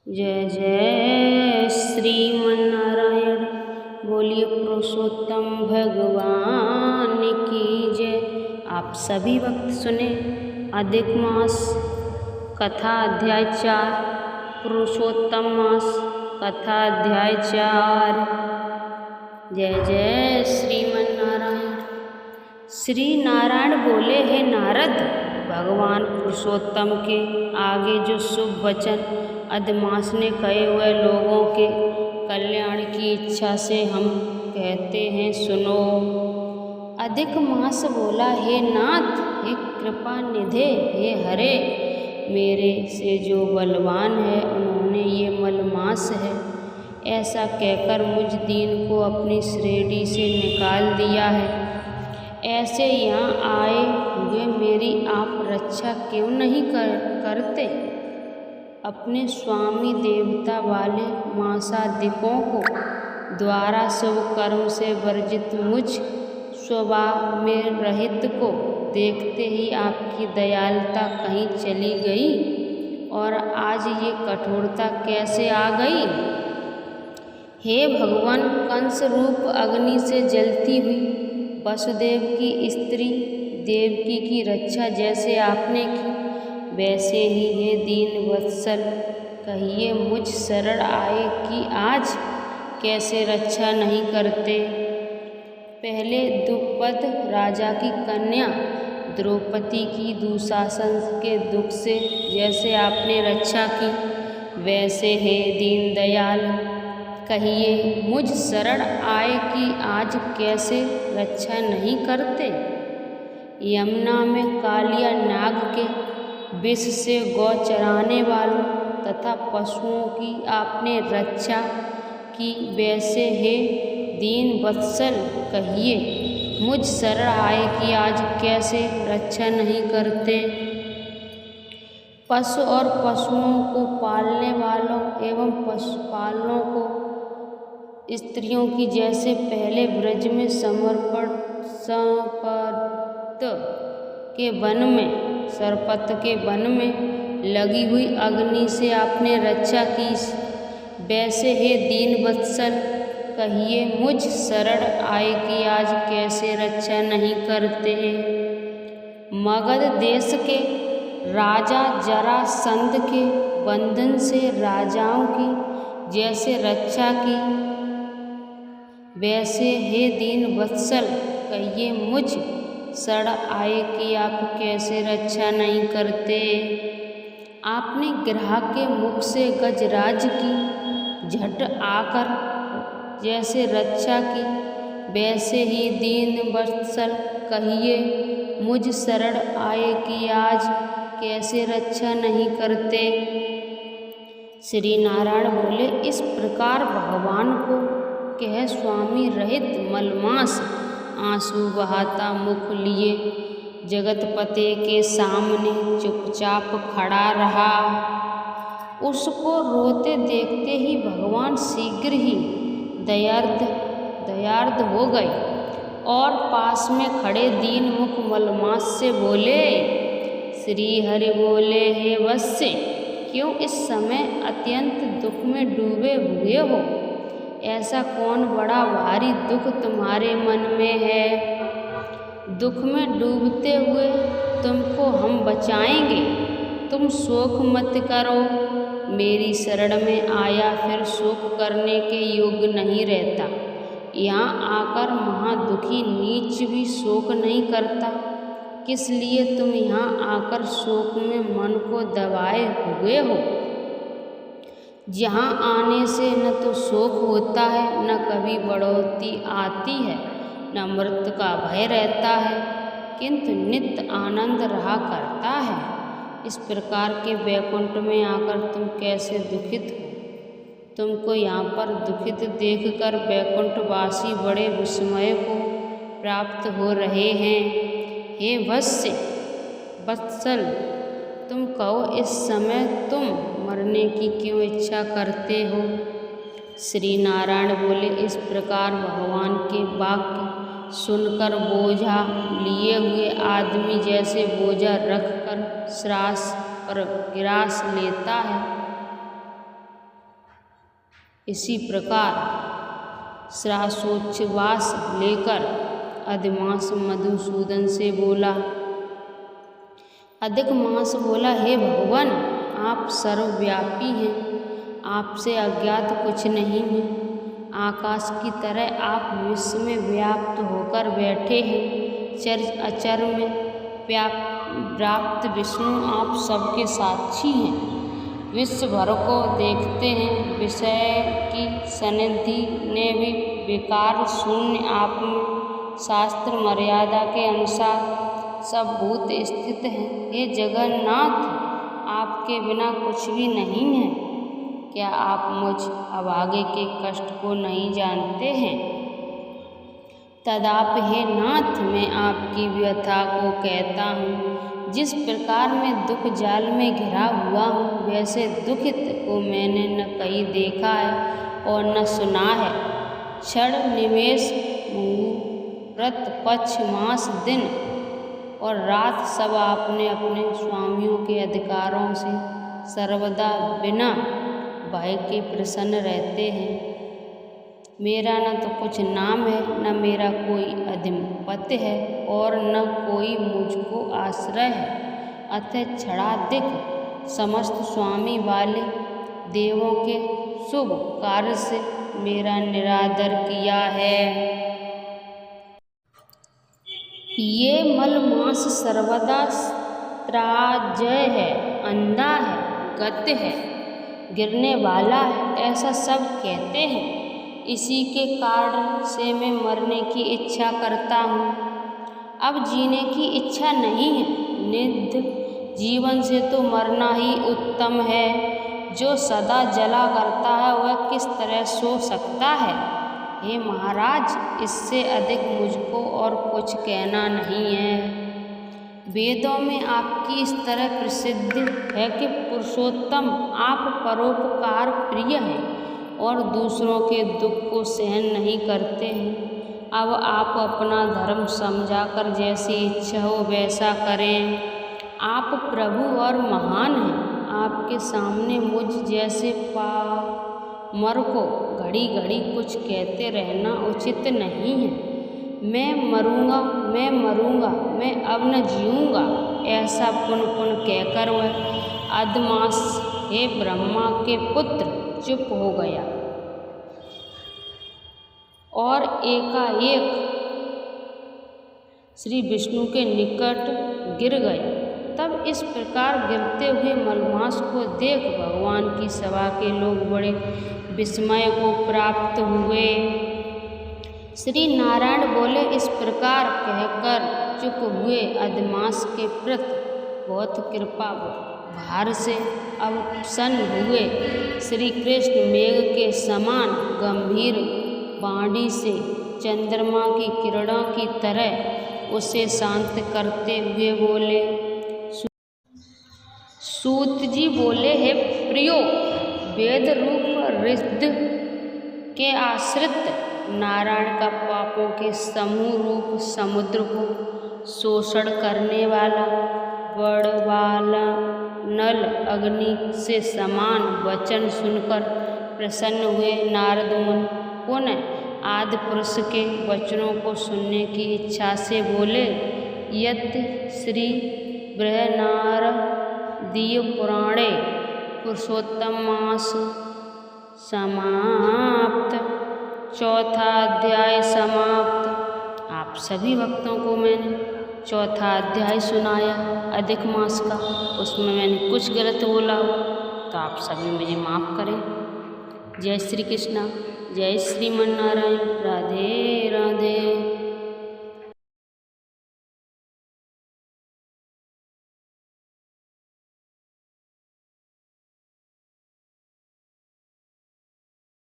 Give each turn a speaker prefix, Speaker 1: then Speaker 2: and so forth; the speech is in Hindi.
Speaker 1: जय जय श्रीमन्नारायण। बोलिए पुरुषोत्तम भगवान की जय। आप सभी वक्त सुने अधिक मास कथा अध्याय 4 पुरुषोत्तम मास कथा अध्याय 4। जय जय श्रीमन्नारायण। श्री नारायण बोले, हे नारद, भगवान पुरुषोत्तम के आगे जो शुभ वचन अधमास ने कहे हुए लोगों के कल्याण की इच्छा से हम कहते हैं, सुनो। अधिक मास बोला, हे नाथ, हे कृपा निधे, हे हरे, मेरे से जो बलवान है उन्होंने ये मलमास है ऐसा कहकर मुझ दीन को अपनी श्रेणी से निकाल दिया है। ऐसे यहाँ आए हुए मेरी आप रक्षा क्यों नहीं करते? अपने स्वामी देवता वाले मासादिकों को द्वारा शुभ कर्म से वर्जित मुझ स्वभाव में रहित को देखते ही आपकी दयालुता कहीं चली गई और आज ये कठोरता कैसे आ गई? हे भगवान, कंस रूप अग्नि से जलती हुई वसुदेव की स्त्री देवकी की रक्षा जैसे आपने की, वैसे ही हे दीन वत्सल, कहिए मुझ शरण आए कि आज कैसे रक्षा नहीं करते? पहले द्रुपद राजा की कन्या द्रौपदी की दुशासन के दुख से जैसे आपने रक्षा की, वैसे हे दीन दयाल, कहिए मुझ शरण आए कि आज कैसे रक्षा नहीं करते? यमुना में कालिया नाग के विष से गौ चराने वालों तथा पशुओं की आपने रक्षा की, वैसे हे दीन वत्सल, कहिए मुझ शरण आए कि आज कैसे रक्षा नहीं करते? पशु और पशुओं को पालने वालों एवं पशुपालनों को स्त्रियों की जैसे पहले ब्रज में सरपत के वन में लगी हुई अग्नि से आपने रक्षा की, वैसे हे दीन वत्सल, कहिए मुझ शरण आए कि आज कैसे रक्षा नहीं करते? मगध देश के राजा जरासंध के बंधन से राजाओं की जैसे रक्षा की, वैसे हे दीन वत्सल, कहिए मुझ शरण आए कि आप कैसे रक्षा नहीं करते? आपने ग्राह के मुख से गजराज की झट आकर जैसे रक्षा की, वैसे ही दीन वत्सल, कहिए मुझ शरण आए कि आज कैसे रक्षा नहीं करते? श्री नारायण बोले, इस प्रकार भगवान को कह स्वामी रहित मलमास आंसू बहाता मुख लिए जगतपते के सामने चुपचाप खड़ा रहा। उसको रोते देखते ही भगवान शीघ्र ही दयार्द हो गए और पास में खड़े दीन मुख मलमास से बोले, श्री हरि बोले, हे वत्स्य, क्यों इस समय अत्यंत दुख में डूबे हुए हो? ऐसा कौन बड़ा भारी दुख तुम्हारे मन में है? दुख में डूबते हुए तुमको हम बचाएंगे, तुम शोक मत करो। मेरी शरण में आया फिर शोक करने के योग्य नहीं रहता। यहाँ आकर महादुखी नीच भी शोक नहीं करता, किस लिए तुम यहाँ आकर शोक में मन को दबाए हुए हो? जहाँ आने से न तो शोक होता है, न कभी बढ़ोतरी आती है, न मृत्यु का भय रहता है, किंतु नित्य आनंद रहा करता है। इस प्रकार के वैकुंठ में आकर तुम कैसे दुखित हो? तुमको यहाँ पर दुखित देखकर वैकुंठवासी बड़े विस्मय को प्राप्त हो रहे हैं। हे वत्सल, तुम कहो, इस समय तुम मरने की क्यों इच्छा करते हो? श्री नारायण बोले, इस प्रकार भगवान के वाक्य सुनकर बोझा लिए हुए आदमी जैसे बोझा रखकर श्रास पर गिरास लेता है, इसी प्रकार श्वासोच्छ्वास लेकर अधिमास मधुसूदन से बोला। अधिक मास बोला, हे भगवान, आप सर्वव्यापी हैं, आपसे अज्ञात कुछ नहीं है। आकाश की तरह आप विश्व में व्याप्त होकर बैठे हैं। चर अचर में व्याप्त विष्णु आप सबके साक्षी हैं, विश्व भर को देखते हैं। विषय की सन्निधि ने भी विकार शून्य आप में शास्त्र मर्यादा के अनुसार सब भूत स्थित हैं। हे जगन्नाथ, आपके बिना कुछ भी नहीं है। क्या आप मुझ अभागे के कष्ट को नहीं जानते हैं? तदाप हे नाथ, मैं आपकी व्यथा को कहता हूँ। जिस प्रकार मैं दुख जाल में घिरा हुआ हूँ, वैसे दुखित को मैंने न कहीं देखा है और न सुना है। क्षण निमेष मुहूर्त पक्ष मास दिन और रात सब आपने अपने स्वामियों के अधिकारों से सर्वदा बिना भय के प्रसन्न रहते हैं। मेरा न तो कुछ नाम है, न मेरा कोई अधिपत्य है और न कोई मुझको आश्रय है। अतः क्षणाधिक समस्त स्वामी वाले देवों के शुभ कार्य से मेरा निरादर किया है। ये मलमास सर्वदा त्राजय है, अंधा है, गत्य है, गिरने वाला है, ऐसा सब कहते हैं। इसी के कारण से मैं मरने की इच्छा करता हूँ। अब जीने की इच्छा नहीं है। नित्य जीवन से तो मरना ही उत्तम है। जो सदा जला करता है वह किस तरह सो सकता है? हे महाराज, इससे अधिक मुझको और कुछ कहना नहीं है। वेदों में आपकी इस तरह प्रसिद्धि है कि पुरुषोत्तम, आप परोपकार प्रिय हैं और दूसरों के दुख को सहन नहीं करते हैं। अब आप अपना धर्म समझाकर जैसी इच्छा हो वैसा करें। आप प्रभु और महान हैं। आपके सामने मुझ जैसे पामर को घड़ी घड़ी कुछ कहते रहना उचित नहीं है। मैं मरूंगा, मैं मरूंगा, मैं अब न जीऊँगा, ऐसा पुन पुन कहकर वह अधमास, हे ब्रह्मा के पुत्र, चुप हो गया और एकाएक श्री विष्णु के निकट गिर गया। तब इस प्रकार गिरते हुए मलमास को देख भगवान की सभा के लोग बड़े विस्मय को प्राप्त हुए। श्री नारायण बोले, इस प्रकार कहकर चुप हुए अधमास के प्रति बहुत कृपा भार से अवसन्न हुए। श्री कृष्ण मेघ के समान गंभीर वाणी से चंद्रमा की किरणों की तरह उसे शांत करते हुए बोले। सूत जी बोले, हे प्रियो, वेद रूप रिद्ध के आश्रित नारायण का पापों के समूह रूप समुद्र को शोषण करने वाला बड़वाला नल अग्नि से समान वचन सुनकर प्रसन्न हुए नारद मुनि पुनः आदि पुरुष के वचनों को सुनने की इच्छा से बोले। यत् श्री बृहन्नारदीय पुराणे पुरुषोत्तम मास समाप्त, चौथा अध्याय समाप्त। आप सभी भक्तों को मैंने चौथा अध्याय सुनाया अधिक मास का। उसमें मैंने कुछ गलत बोला हो तो आप सभी मुझे माफ़ करें। जय श्री कृष्णा, जय श्रीमन नारायण, राधे राधे।